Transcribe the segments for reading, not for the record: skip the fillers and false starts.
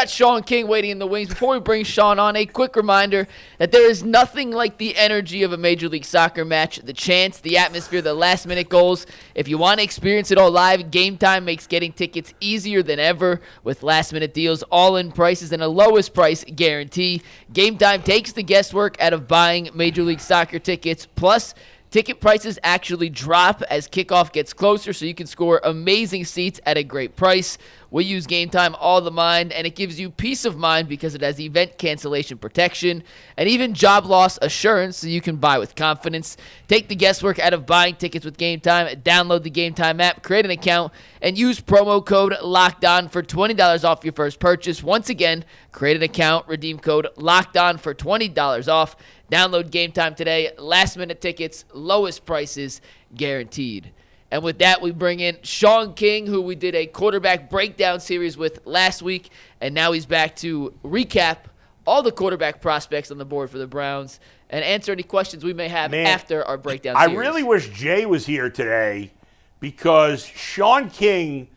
got Shaun King waiting in the wings. Before we bring Shaun on, a quick reminder that there is nothing like the energy of a Major League Soccer match, the chants, the atmosphere, the last-minute goals. If you want to experience it all live, Game Time makes getting tickets easier than ever with last-minute deals, all-in prices, and a lowest price guarantee. Game Time takes the guesswork out of buying Major League Soccer tickets. Plus, ticket prices actually drop as kickoff gets closer, so you can score amazing seats at a great price. We use Game Time all the mind, and it gives you peace of mind because it has event cancellation protection and even job loss assurance, so you can buy with confidence. Take the guesswork out of buying tickets with Game Time. Download the Game Time app, create an account, and use promo code LOCKEDON for $20 off your first purchase. Once again, create an account, redeem code LOCKEDON for $20 off. Download Game Time today. Last-minute tickets, lowest prices guaranteed. And with that, we bring in Shaun King, who we did a quarterback breakdown series with last week, and now he's back to recap all the quarterback prospects on the board for the Browns and answer any questions we may have after our breakdown series. I really wish Jay was here today because Shaun King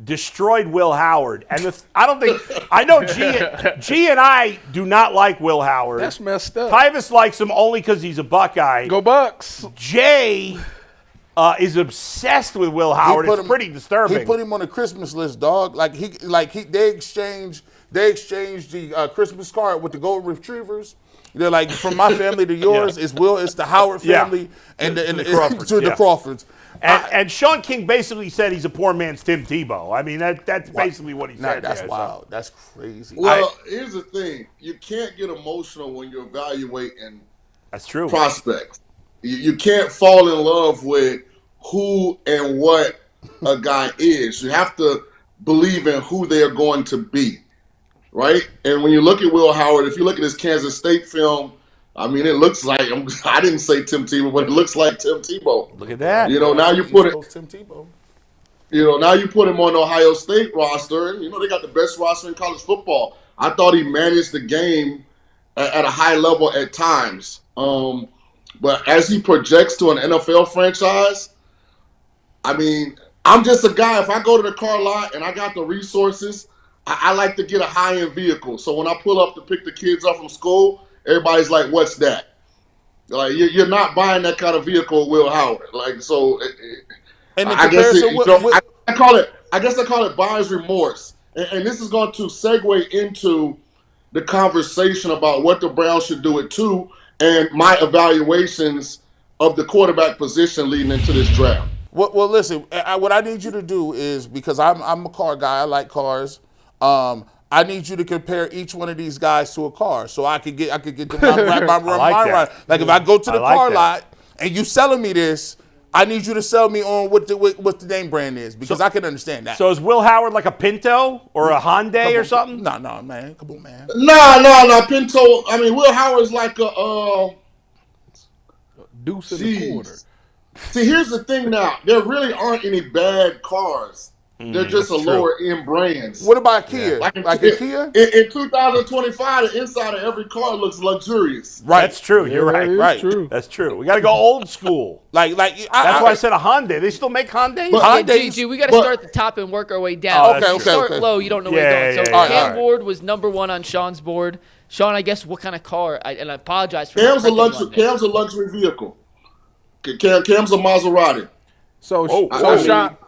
destroyed Will Howard. And I know G and I do not like Will Howard. That's messed up. Tyvis likes him only because he's a Buckeye. Go Bucks. Jay is obsessed with Will Howard. It's pretty disturbing. He put him on the Christmas list, dog. They exchanged the Christmas card with the golden retrievers. They're like, from my family to yours, it's the Howard family and the Crawfords. To the Crawfords. And Shaun King basically said he's a poor man's Tim Tebow. I mean, that's basically what he said. That's wild. So. That's crazy. Well, here's the thing. You can't get emotional when you're evaluating prospects. You can't fall in love with who and what a guy is. You have to believe in who they are going to be, right? And when you look at Will Howard, if you look at his Kansas State film, I mean, it looks like I didn't say Tim Tebow, but it looks like Tim Tebow. Look at that. Now you put it. Tim Tebow. Now you put him on the Ohio State roster, and they got the best roster in college football. I thought he managed the game at a high level at times. But as he projects to an NFL franchise, I mean, I'm just a guy. If I go to the car lot and I got the resources, I like to get a high-end vehicle. So when I pull up to pick the kids up from school, everybody's like, "What's that?" Like, you're not buying that kind of vehicle, Will Howard. Like, so and I guess I call it buyer's remorse. And this is going to segue into the conversation about what the Browns should do at 2 and my evaluations of the quarterback position leading into this draft. Well, listen. What I need you to do is, because I'm a car guy, I like cars. I need you to compare each one of these guys to a car, so I could get my mind right. Like if I go to the car lot and you selling me this, I need you to sell me on what the name brand is, because I can understand that. So is Will Howard like a Pinto or a Hyundai or something? No, man. Come on, man. No. Pinto. I mean, Will Howard's like a deuce in the quarter. See, here's the thing now. There really aren't any bad cars. They're just lower-end brands. What about Kia? Like a Kia? In 2025, the inside of every car looks luxurious. Right. That's true. You're right. Right. True. That's true. We got to go old school. That's why I said a Hyundai. They still make Hyundais? Hyundais, we got to start at the top and work our way down. Okay. Start low. You don't know where you're going. So Cam Ward was number 1 on Shaun's board. Shaun, I guess what kind of car? And I apologize for Cam's a luxury vehicle. Cam's a Maserati. Shaun,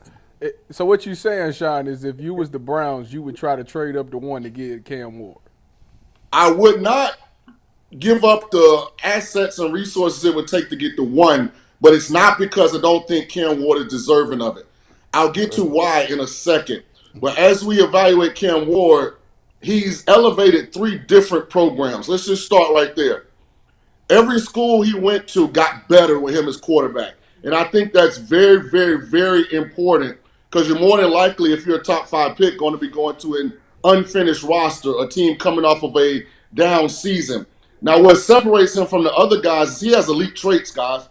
so what you saying, Shaun, is if you was the Browns, you would try to trade up to 1 to get Cam Ward? I would not give up the assets and resources it would take to get the 1, but it's not because I don't think Cam Ward is deserving of it. I'll get to why in a second. But as we evaluate Cam Ward, he's elevated 3 different programs. Let's just start right there. Every school he went to got better with him as quarterback. And I think that's very, very, very important, because you're more than likely, if you're a top 5 pick, going to be going to an unfinished roster, a team coming off of a down season. Now, what separates him from the other guys is he has elite traits, guys.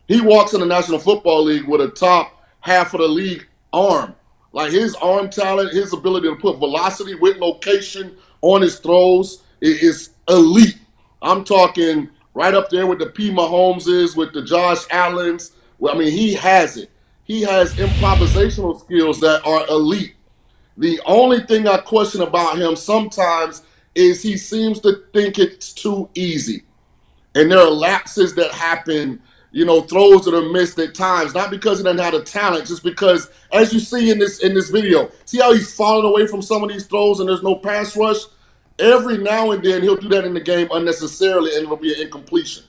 He walks in the National Football League with a top half of the league arm. Like, his arm talent, his ability to put velocity with location on his throws is elite. I'm talking right up there with the P. Mahomeses, with the Josh Allens. Well, I mean, he has it. He has improvisational skills that are elite. The only thing I question about him sometimes is he seems to think it's too easy. And there are lapses that happen, throws that are missed at times, not because he doesn't have the talent, just because, as you see in this video, see how he's falling away from some of these throws and there's no pass rush? Every now and then he'll do that in the game unnecessarily and it'll be an incompletion.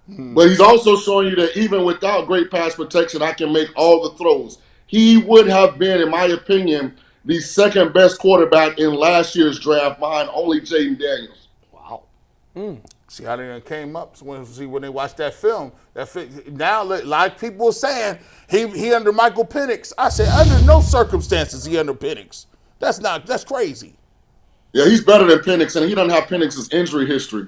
But he's also showing you that even without great pass protection, I can make all the throws. He would have been, in my opinion, the second best quarterback in last year's draft behind only Jaden Daniels. Wow. See how they came up when they watched that film. Now, a lot of people are saying he under Michael Penix. I said, under no circumstances he under Penix. That's crazy. Yeah, he's better than Penix, and he doesn't have Penix's injury history.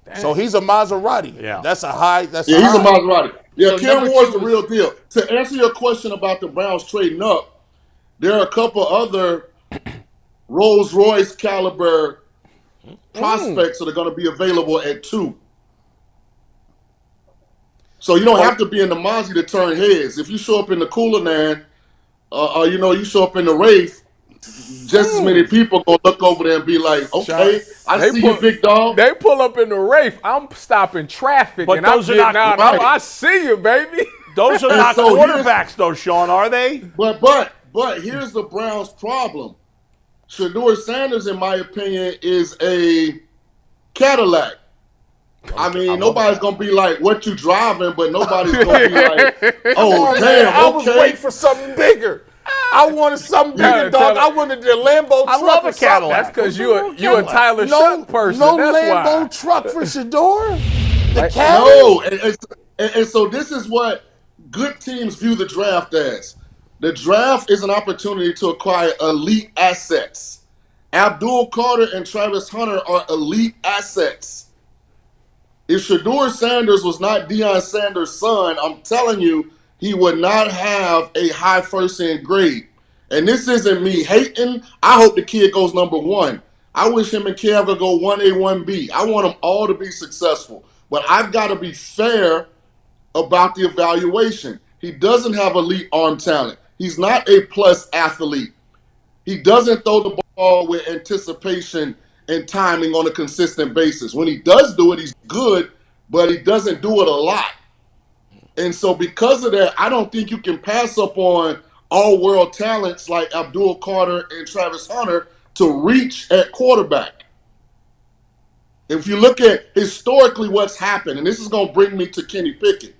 Dang. So he's a Maserati. Yeah. That's a high. He's a Maserati. Yeah, So Cam number Ward's two the real deal. To answer your question about the Browns trading up, there are a couple other Rolls-Royce caliber prospects that are going to be available at 2. So you don't have to be in the Mozzie to turn heads. If you show up in the Cullinan, you show up in the Wraith, just as many people going to look over there and be like, okay, I see you, big dog. They pull up in the Wraith. I'm stopping traffic, But and I'm those are getting not out. right. I see you, baby. Those are not so quarterbacks, though, Sean, are they? But here's the Browns' problem. Shedeur Sanders, in my opinion, is a Cadillac. I mean, nobody's going to be like, what you driving, but nobody's going to be like, oh, damn, I was waiting for something bigger. I wanted something bigger, dog. I wanted the Lambo truck. I love a Cadillac. That's because you a Tyler Shuck person. No That's Lambo why. truck for Shedeur. The Cadillac. No, and so this is what good teams view the draft as. The draft is an opportunity to acquire elite assets. Abdul Carter and Travis Hunter are elite assets. If Shedeur Sanders was not Deion Sanders' son, I'm telling you, he would not have a high first-end grade. And this isn't me hating. I hope the kid goes number 1. I wish him and Kev could go 1A, 1B. I want them all to be successful. But I've got to be fair about the evaluation. He doesn't have elite arm talent. He's not a plus athlete. He doesn't throw the ball with anticipation and timing on a consistent basis. When he does do it, he's good, but he doesn't do it a lot. And so because of that, I don't think you can pass up on all-world talents like Abdul Carter and Travis Hunter to reach at quarterback. If you look at historically what's happened, and this is going to bring me to Kenny Pickett,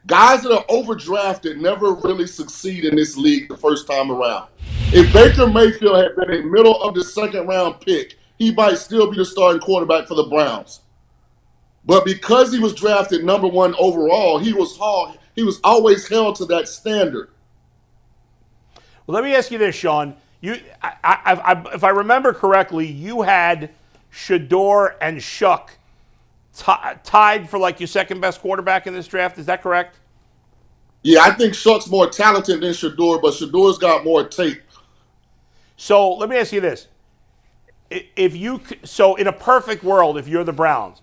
guys that are overdrafted never really succeed in this league the first time around. If Baker Mayfield had been a middle of the second-round pick, he might still be the starting quarterback for the Browns. But because he was drafted number 1 overall, he was always held to that standard. Well, let me ask you this, Sean. If I remember correctly, you had Shedeur and Shuck tied for like your second best quarterback in this draft. Is that correct? Yeah, I think Shuck's more talented than Shedeur, but Shedeur's got more tape. So let me ask you this: in a perfect world, if you're the Browns,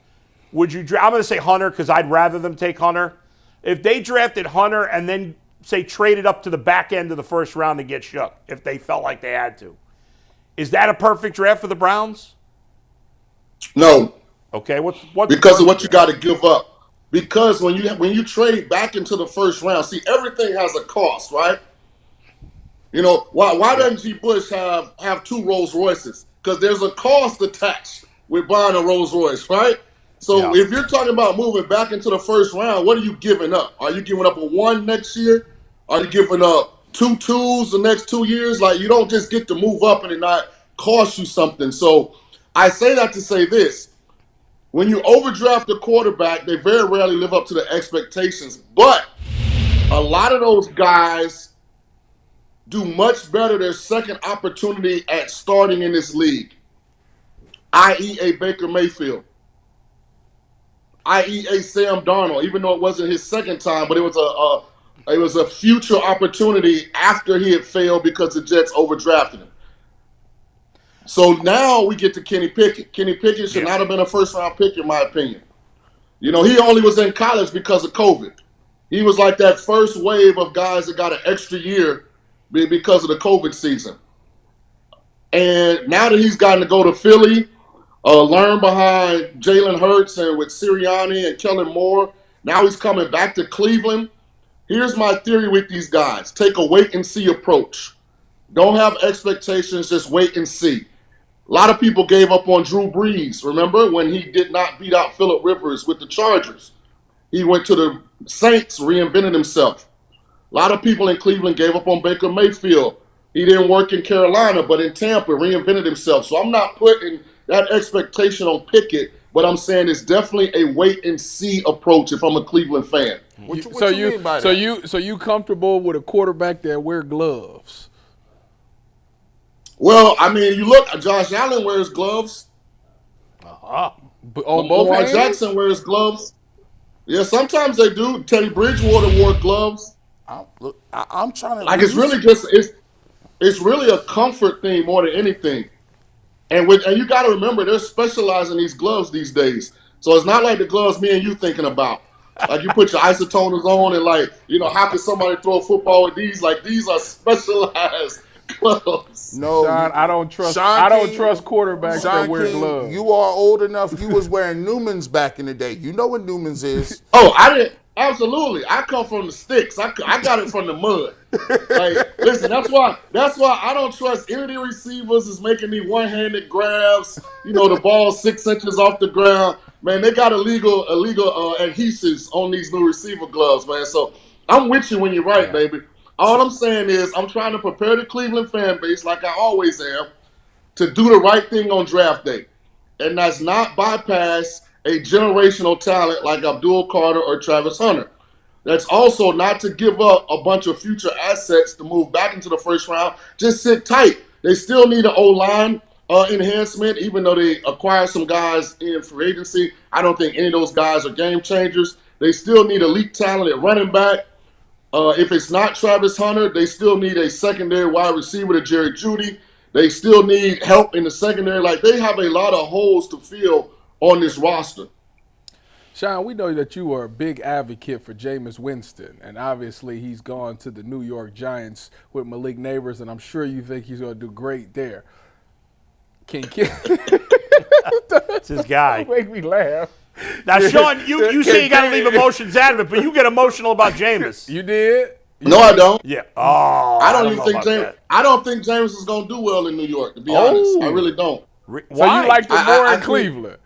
would you? I'm going to say Hunter because I'd rather them take Hunter. If they drafted Hunter and then say traded up to the back end of the first round to get Shuck, if they felt like they had to, is that a perfect draft for the Browns? No. Okay, what's because of what you got to give up. Because when you trade back into the first round, see, everything has a cost, right? Why doesn't G. Bush have 2 Rolls Royces? Because there's a cost attached with buying a Rolls Royce, right? So if you're talking about moving back into the first round, what are you giving up? Are you giving up a 1 next year? Are you giving up 2 2s the next 2 years? Like, you don't just get to move up and it not cost you something. So I say that to say this. When you overdraft a quarterback, they very rarely live up to the expectations. But a lot of those guys do much better their second opportunity at starting in this league, i.e. a Baker Mayfield, i.e. a Sam Darnold, even though it wasn't his second time, but it was a future opportunity after he had failed because the Jets overdrafted him. So now we get to Kenny Pickett. Kenny Pickett should not have been a first-round pick, in my opinion. He only was in college because of COVID. He was like that first wave of guys that got an extra year because of the COVID season. And now that he's gotten to go to Philly, learn behind Jalen Hurts and with Sirianni and Kellen Moore, now he's coming back to Cleveland. Here's my theory with these guys. Take a wait-and-see approach. Don't have expectations, just wait and see. A lot of people gave up on Drew Brees, remember, when he did not beat out Phillip Rivers with the Chargers. He went to the Saints, reinvented himself. A lot of people in Cleveland gave up on Baker Mayfield. He didn't work in Carolina, but in Tampa, reinvented himself. So I'm not putting that expectation on Pickett, but I'm saying it's definitely a wait-and-see approach if I'm a Cleveland fan. What you mean by that? So you comfortable with a quarterback that wear gloves? Well, I mean, you look, Josh Allen wears gloves. On both Lamar hands? Jackson wears gloves. Yeah, sometimes they do. Teddy Bridgewater wore gloves. I'm trying to. Like it's really just it's really a comfort thing more than anything. And you got to remember they're specializing these gloves these days. So it's not like the gloves me and you thinking about. Like you put your isotoners on and like, how can somebody throw a football with these? Like these are specialized gloves. No, Sean, I don't trust quarterbacks that wear gloves. You are old enough. You was wearing Newmans back in the day. You know what Newmans is. Oh, I didn't. Absolutely. I come from the sticks. I got it from the mud. Like, listen, that's why I don't trust any of the receivers is making these one-handed grabs. The ball 6 inches off the ground. Man, they got illegal adhesives on these new receiver gloves, man. So I'm with you when you're right, baby. All I'm saying is I'm trying to prepare the Cleveland fan base, like I always am, to do the right thing on draft day. And that's not bypass a generational talent like Abdul Carter or Travis Hunter. That's also not to give up a bunch of future assets to move back into the first round. Just sit tight. They still need an O-line enhancement, even though they acquired some guys in free agency. I don't think any of those guys are game changers. They still need elite talent at running back. If it's not Travis Hunter, they still need a secondary wide receiver to Jerry Jeudy. They still need help in the secondary. Like, they have a lot of holes to fill on this roster. Shaun, we know that you are a big advocate for Jameis Winston, and obviously he's gone to the New York Giants with Malik Neighbors, and I'm sure you think he's going to do great there. It's his guy. Make me laugh. Now, Shaun, you say you got to leave emotions out of it, but you get emotional about Jameis. You did? No, I don't. Yeah. Oh, I don't even think Jameis. I don't think Jameis is going to do well in New York. To be honest, I really don't. Why? So you liked him more in Cleveland?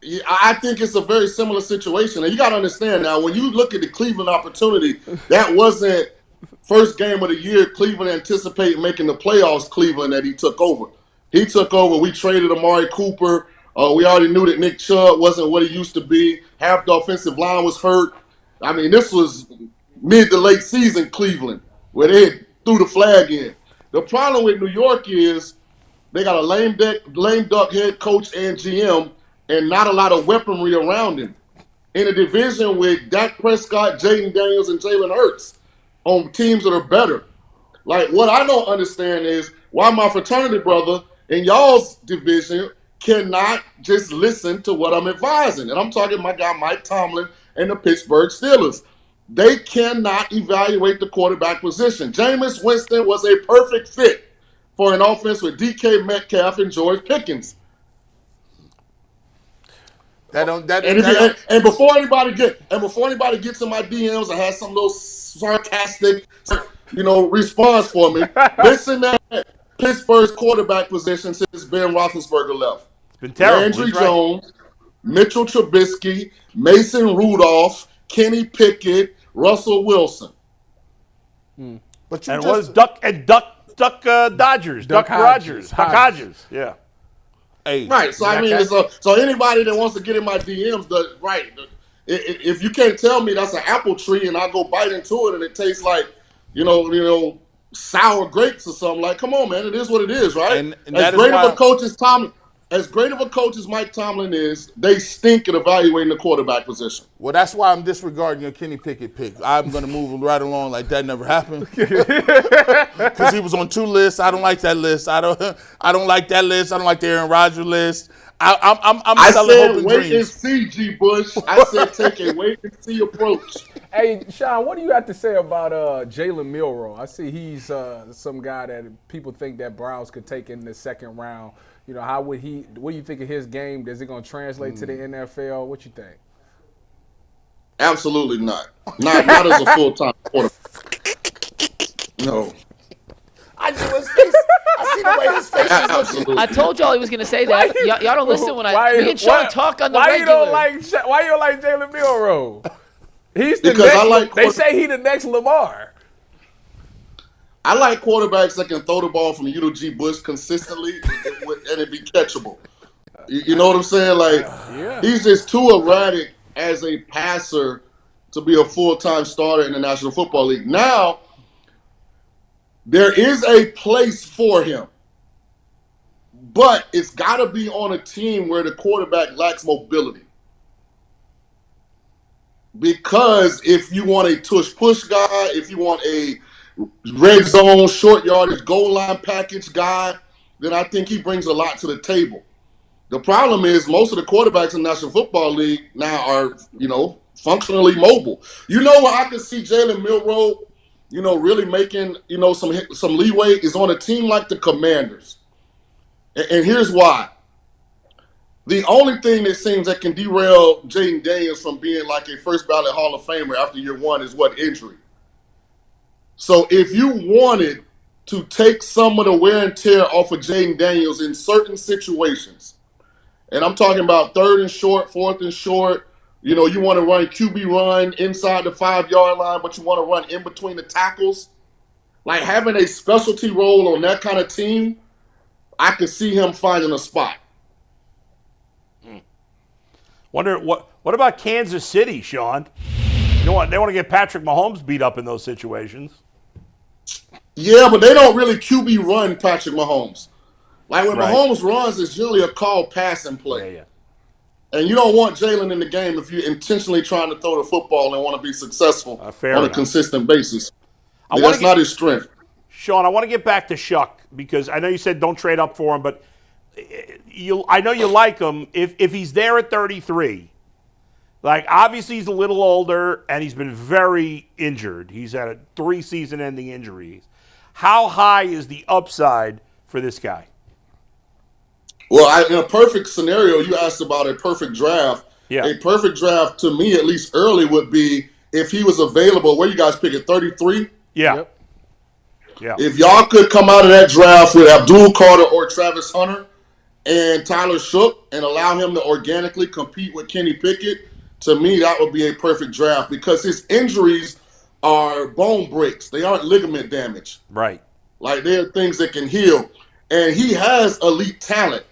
Yeah, I think it's a very similar situation. And you got to understand now, when you look at the Cleveland opportunity, that wasn't first game of the year Cleveland anticipated making the playoffs Cleveland that he took over. He took over. We traded Amari Cooper. We already knew that Nick Chubb wasn't what he used to be. Half the offensive line was hurt. I mean, this was mid to late season Cleveland where they threw the flag in. The problem with New York is they got a lame duck head coach and GM and not a lot of weaponry around him. In a division with Dak Prescott, Jaden Daniels, and Jalen Hurts on teams that are better. Like, what I don't understand is why my fraternity brother in y'all's division cannot just listen to what I'm advising. And I'm talking my guy Mike Tomlin and the Pittsburgh Steelers. They cannot evaluate the quarterback position. Jameis Winston was a perfect fit for an offense with DK Metcalf and George Pickens. And before anybody gets in my DMs and has some little sarcastic, response for me, listen to Pittsburgh's quarterback position since Ben Roethlisberger left. It's been terrible. Landry Jones, Mitchell Trubisky, Mason Rudolph, Kenny Pickett, Russell Wilson. But it was Duck Dodgers, Duck Rogers, Duck Hodges. Yeah. Hey, right. So I mean, so anybody that wants to get in my DMs, if you can't tell me that's an apple tree and I go bite into it and it tastes like, sour grapes or something, like, come on, man, it is what it is, right? And as great of a coach as Mike Tomlin is, they stink at evaluating the quarterback position. Well, that's why I'm disregarding your Kenny Pickett pick. I'm going to move right along like that never happened. Because he was on 2 lists. I don't like that list. I don't like that list. I don't like the Aaron Rodgers list. I said wait and see, G. Bush. I said take a wait and see approach. Hey, Shaun, what do you have to say about Jalen Milro? I see he's some guy that people think that Browns could take in the second round. You know, what do you think of his game? Is it going to translate to the NFL? What you think? Absolutely not. Not as a full-time quarterback. No. I knew his face. I see the way his face is looking. Absolutely. I told y'all he was going to say that. Y'all don't listen when me and Shaun talk on the why regular. Why you don't like Jalen Milro? He's the Because next. They say he the next Lamar. I like quarterbacks that can throw the ball from U to G Bush consistently and it be catchable. You know what I'm saying? Like, he's just too erratic as a passer to be a full-time starter in the National Football League. Now, there is a place for him, but it's got to be on a team where the quarterback lacks mobility. Because if you want a tush-push guy, if you want a red zone, short yardage, goal line package guy, then I think he brings a lot to the table. The problem is most of the quarterbacks in the National Football League now are, functionally mobile. You know where I can see Jalen Milro, really making, some leeway is on a team like the Commanders. And here's why. The only thing that seems that can derail Jayden Daniels from being like a first ballot Hall of Famer after year one is what? Injury. So if you wanted to take some of the wear and tear off of Jayden Daniels in certain situations, and I'm talking about 3rd and short, 4th and short, you want to run QB run inside the 5-yard line, but you want to run in between the tackles, like having a specialty role on that kind of team, I could see him finding a spot. Wonder what about Kansas City, Shaun? You know what? They want to get Patrick Mahomes beat up in those situations. Yeah, but they don't really QB run Patrick Mahomes. Like when Right. Mahomes runs, it's generally a called passing play. Yeah. And you don't want Jaylen in the game if you're intentionally trying to throw the football and want to be successful Fair on enough. a consistent basis. I That's not his strength. Shaun, I want to get back to Shuck because I know you said don't trade up for him, but I know you like him. If he's there at 33, like obviously he's a little older and he's been very injured. He's had 3 season-ending injuries. How high is the upside for this guy? Well, in a perfect scenario, you asked about a perfect draft. Yeah. A perfect draft, to me, at least early, would be if he was available. Where you guys pick at 33? Yeah. Yep. Yeah. If y'all could come out of that draft with Abdul Carter or Travis Hunter and Tyler Shook and allow him to organically compete with Kenny Pickett, to me, that would be a perfect draft because his injuries are bone breaks. They aren't ligament damage. Right. Like, they're things that can heal. And he has elite talent.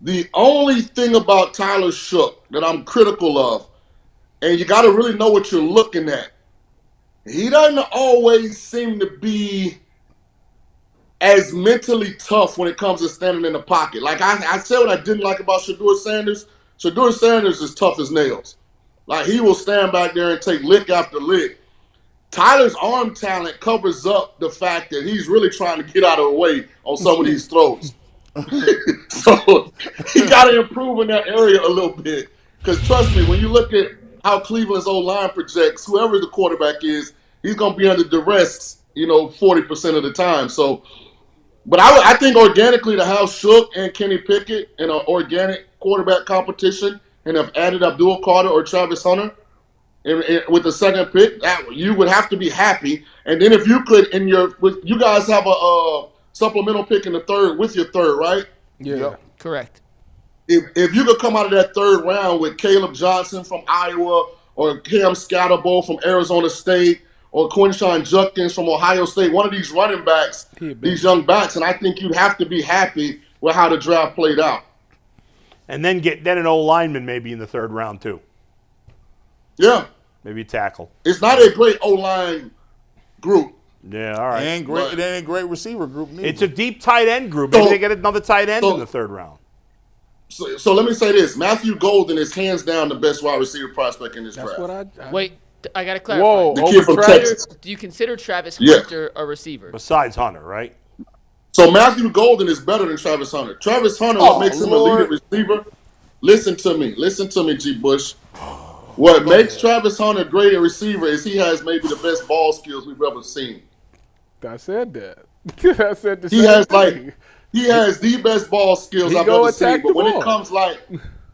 The only thing about Tyler Shook that I'm critical of, and you got to really know what you're looking at, he doesn't always seem to be as mentally tough when it comes to standing in the pocket. Like I said what I didn't like about Shedeur Sanders. Shedeur Sanders is tough as nails. Like he will stand back there and take lick after lick. Tyler's arm talent covers up the fact that he's really trying to get out of the way on some of these throws. So he got to improve in that area a little bit. Because trust me, when you look at how Cleveland's O-line projects, whoever the quarterback is, he's going to be under duress, 40% of the time. So, but I think organically to have Shook and Kenny Pickett in an organic quarterback competition and have added Abdul Carter or Travis Hunter with the second pick, you would have to be happy. And then if you could, you guys have a supplemental pick in the third with your third, right? Yeah. Yep. Correct. If you could come out of that third round with Caleb Johnson from Iowa or Cam Scatterbo from Arizona State or Quinshawn Judkins from Ohio State, one of these running backs, these young backs, and I think you'd have to be happy with how the draft played out. And then get an old lineman maybe in the 3rd round too. Yeah. Maybe a tackle. It's not a great O-line group. Yeah, all right. It ain't a great receiver group neither. It's a deep tight end group. Maybe they get another tight end in the 3rd round. So let me say this. Matthew Golden is hands down the best wide receiver prospect in this draft. That's what I Wait, I got to clarify. Whoa. The kid from Texas. Do you consider Travis Yeah. Hunter a receiver? Besides Hunter, right? So Matthew Golden is better than Travis Hunter. Travis Hunter, what makes him a leading receiver, listen to me, G. Bush. What makes Travis Hunter a great receiver is he has maybe the best ball skills we've ever seen. I said that. I said the He same has thing. he has the best ball skills He I've go ever seen. attack But the when ball. it comes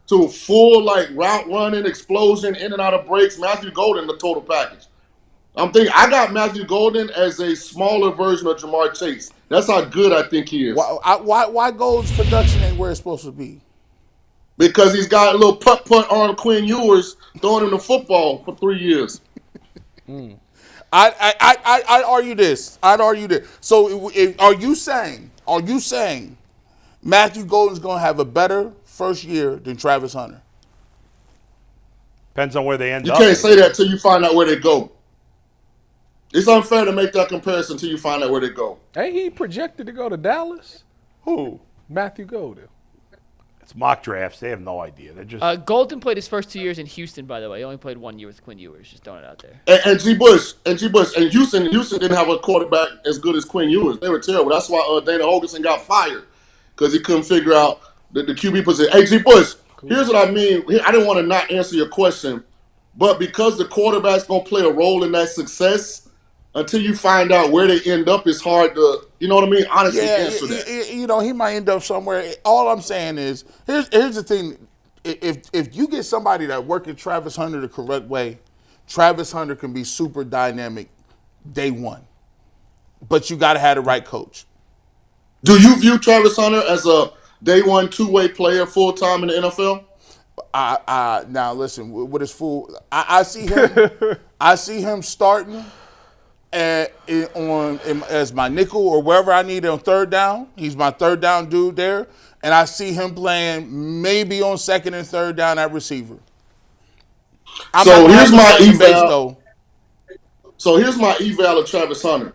to full route running, explosion, in and out of breaks, Matthew Golden the total package. I got Matthew Golden as a smaller version of Jamar Chase. That's how good I think he is. Why Gold's production ain't where it's supposed to be? Because he's got a little putt on Quinn Ewers throwing him the football for 3 years. I'd argue this. So are you saying Matthew Golden's going to have a better first year than Travis Hunter? Depends on where they end You up. can't say that till you find out where they go. It's unfair to make that comparison until you find out where they go. Ain't he projected to go to Dallas? Who? Matthew Golden. It's mock drafts. They have no idea. They're just Golden played his first 2 years in Houston, by the way. He only played 1 year with Quinn Ewers. Just throwing it out there. And Houston didn't have a quarterback as good as Quinn Ewers. They were terrible. That's why Dana Holgorsen got fired because he couldn't figure out the QB position. Hey, G. Bush, here's what I mean. I didn't want to not answer your question, but because the quarterback's going to play a role in that success, until you find out where they end up, it's hard to, you know what I mean, honestly answer that. He might end up somewhere. All I'm saying is, here's the thing. If you get somebody that works Travis Hunter the correct way, Travis Hunter can be super dynamic day one. But you got to have the right coach. Do you view Travis Hunter as a day one two-way player full-time in the NFL? Now listen, with his full, I see him. I see him starting as my nickel or wherever I need on third down. He's my third down dude there, and I see him playing maybe on second and third down at receiver. So here's my eval. So here's my eval of Travis Hunter.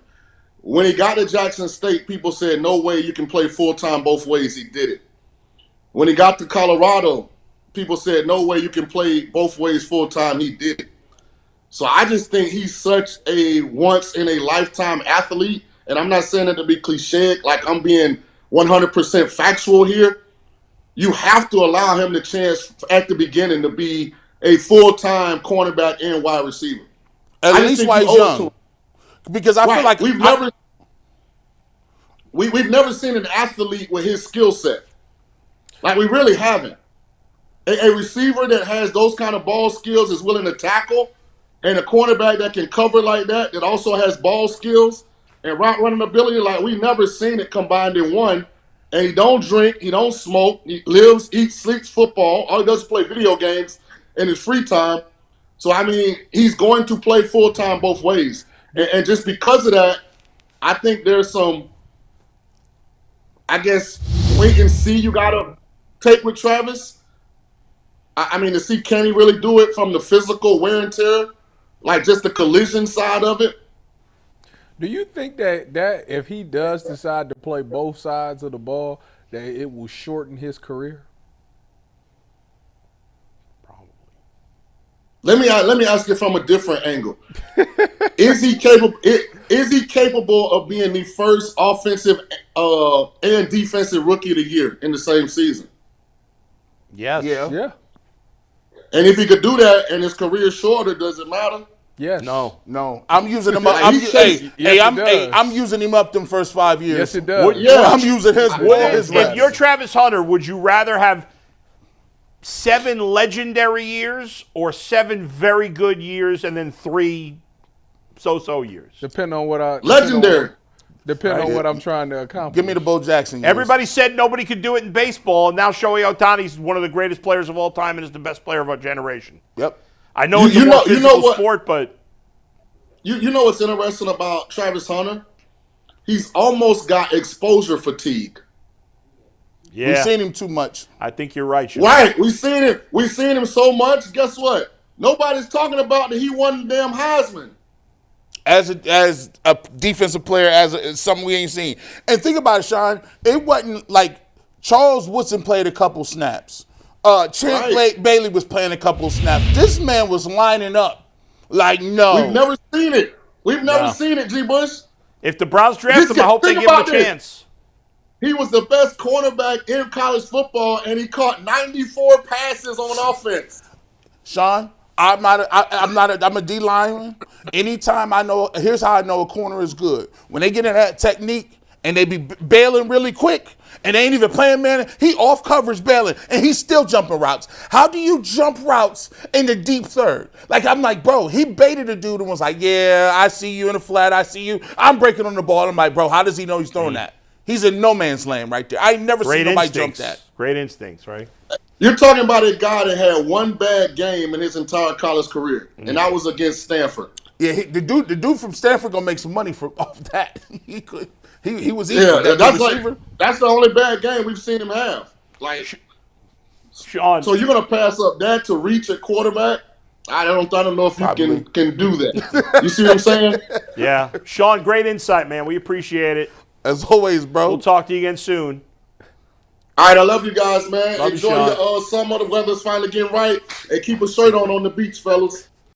When he got to Jackson State, people said, no way you can play full-time both ways. He did it. When he got to Colorado, people said, no way you can play both ways full-time. He did it. So I just think he's such a once-in-a-lifetime athlete, and I'm not saying it to be cliche, like I'm being 100% factual here. You have to allow him the chance at the beginning to be a full-time cornerback and wide receiver. At least while he's young. Because I feel like we've never seen an athlete with his skill set. Like, we really haven't. A receiver that has those kind of ball skills, is willing to tackle, and a cornerback that can cover like that also has ball skills and route running ability, like we've never seen it combined in one. And he don't drink, he don't smoke, he lives, eats, sleeps football. All he does is play video games in his free time. So, I mean, he's going to play full-time both ways. And just because of that, I think there's some, I guess, wait and see you got to take with Travis. I mean, to see Kenny really do it from the physical wear and tear, like just the collision side of it. Do you think that if he does decide to play both sides of the ball, that it will shorten his career? probably. Let me ask you from a different angle. Is he capable? Is he capable of being the first offensive and defensive rookie of the year in the same season? Yes. Yeah. And if he could do that and his career is shorter, does it matter? Yes. No. I'm using him up. I'm using him up them first 5 years. Yes, it does. I'm using his If reps. you're Travis Hunter, would you rather have 7 legendary years or 7 very good years and then 3 so-so years? Depending on what Legendary. Depending on what I'm trying to accomplish. Give me the Bo Jackson years. Everybody said nobody could do it in baseball, and now Shohei Ohtani's one of the greatest players of all time and is the best player of our generation. Yep. I know it's a more physical sport, but you know what's interesting about Travis Hunter? He's almost got exposure fatigue. yeah, We've seen him too much. I think you're right. Shedeur. Right. We've seen him so much. Guess what? Nobody's talking about that he won the damn Heisman. As a defensive player, as something we ain't seen. And think about it, Sean. It wasn't like Charles Woodson played a couple snaps. Champ Bailey was playing a couple snaps. This man was lining up like no. We've never seen it. We've never seen it, G. Bush. If the Browns draft him, I hope they give him a chance. He was the best cornerback in college football, and he caught 94 passes on offense. Sean, I'm a D lineman. Anytime I know, here's how I know a corner is good. When they get in that technique and they be bailing really quick and they ain't even playing man, he off covers bailing and he's still jumping routes. How do you jump routes in the deep third? Like, I'm like, bro, he baited a dude and was like, yeah, I see you in the flat, I see you. I'm breaking on the ball. I'm like, bro, how does he know he's throwing that? He's in no man's land right there. I ain't never seen nobody jump that. Great instincts, right? You're talking about a guy that had one bad game in his entire college career, and that was against Stanford. Yeah, the dude from Stanford gonna make some money off that. He was easy. Yeah, that's the only bad game we've seen him have. Like, Shaun. So you're gonna pass up that to reach a quarterback? I don't know if you can do that. You see what I'm saying? Yeah, Shaun, great insight, man. We appreciate it. As always, bro. We'll talk to you again soon. All right, I love you guys, man. Love you, Enjoy Shaun. your summer. The weather's finally getting right. And keep a shirt on the beach, fellas.